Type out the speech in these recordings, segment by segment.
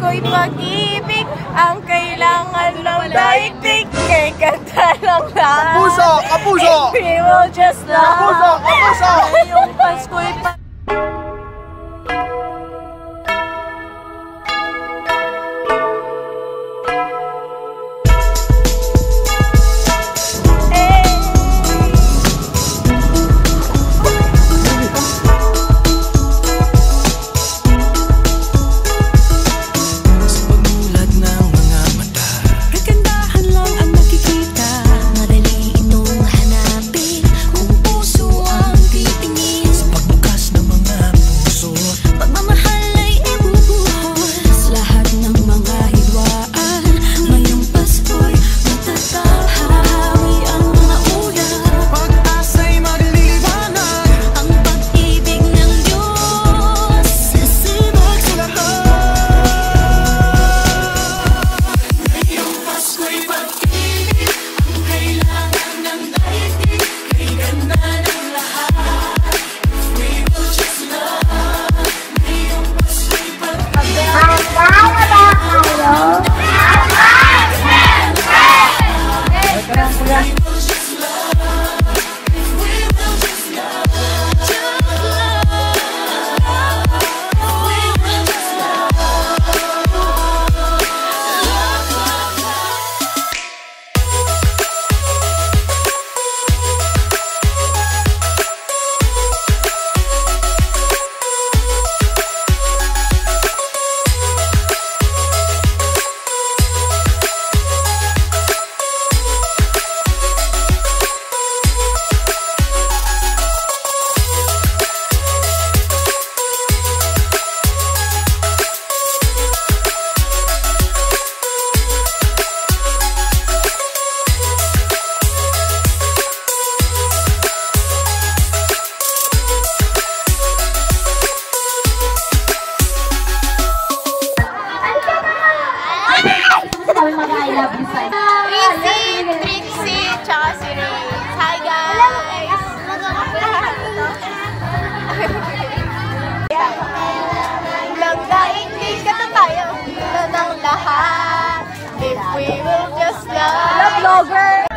Pasko'y pag-ibig, ang kailangan ng daigdig, kay ganda lang lahat. Kapuso! Kapuso! We will just love. Kapuso! Kapuso! Yung Pasko'y pag... Trixie, tsaka si Ray. Hi guys! Nagdaigdig ka na tayo na ng lahat. If we will just love. Hello vlogger!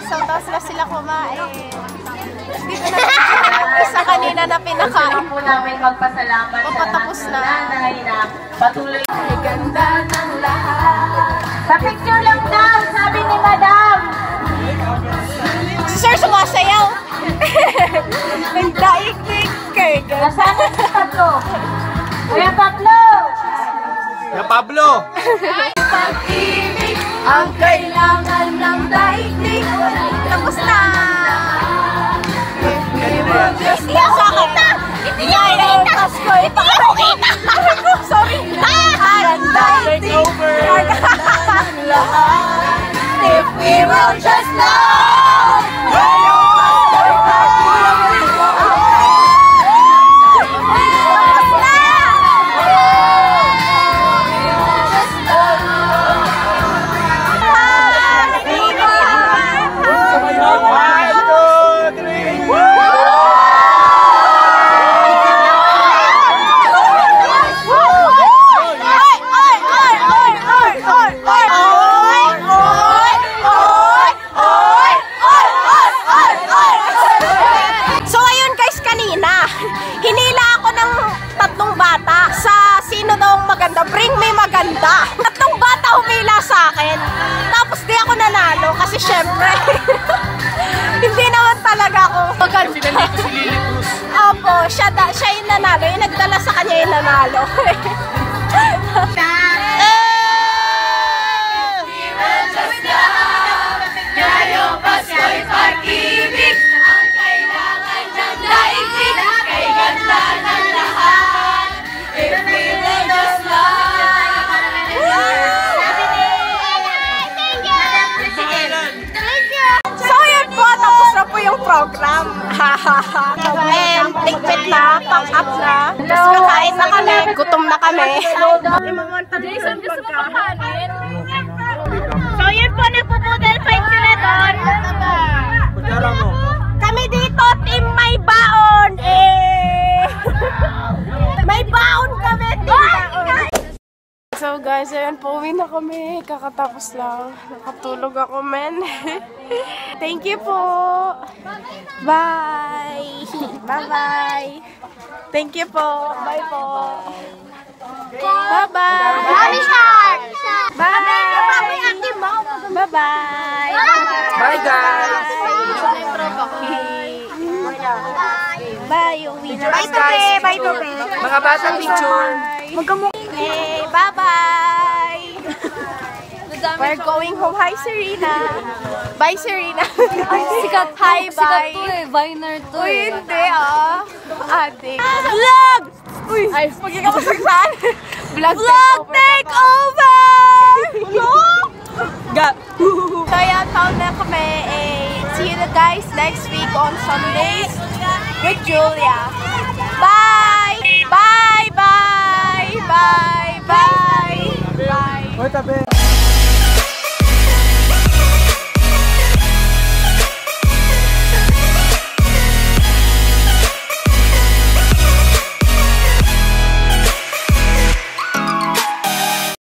So, tapos na sila kumain. Hindi ko na isa kanina na pinakain. Po namin magpasalamat papatapos na. Patuloy. Ay, ganda ng lahat. Sa picture lang daw, sabi ni Madam. Si Sir sumasayaw. Nagdaigdig kay ganda. Nasaan si Pablo? Kuya Pablo! Kuya Pablo! Pag-ibig ang kailangan ng daigdig. Tapos na! Hindi ako kita! Hindi niya kita! Pasko'y pakita! Sorry! Ang daigdig! If we will just love! Bring me maganda. Tatlong bata humila sa akin. Tapos di ako nanalo kasi syempre hindi naman talaga ako maganda. Opo, siya yung nanalo. Yung nagdala sa kanya yung nanalo. Ngayong Pasko'y pag-ibig, ang kailangan ng daigdig, kay ganda ng lahat. If we will just love. So yun po, tapos na po yung program. madam. And ligpit na, pang-up na. Tapos kakain na kami, gutom na kami. Jason, gusto mo pakain? So yun po, nagpo-poodle fight sila doon. Kami dito, team may baon. May baon kami, team baon. So guys, ayan po, uwi na kami. Kakatapos lang. Nakatulog ako, men. Thank you po. Bye. Bye-bye. Thank you po. Bye po. Bye-bye. Mommy Shark! Bye. Bye-bye. Bye, guys. Bye, uwi na. Bye, Tope! Bye, Tope! Mga batang picture. Okay, bye-bye. We're going home. Hi, Serena. Bye, Serena. Sikat Hi, sikat bye. to eh. Viner to Uy, eh. hindi Adik. Vlog! Uy, magkikapasagsan. Vlog take over! Vlog! So, yan, taon na kami. See you guys next week on Sundays with Julia. Bye! Bye! Bye! Bye! Bye! Bye! Hoy, tabi.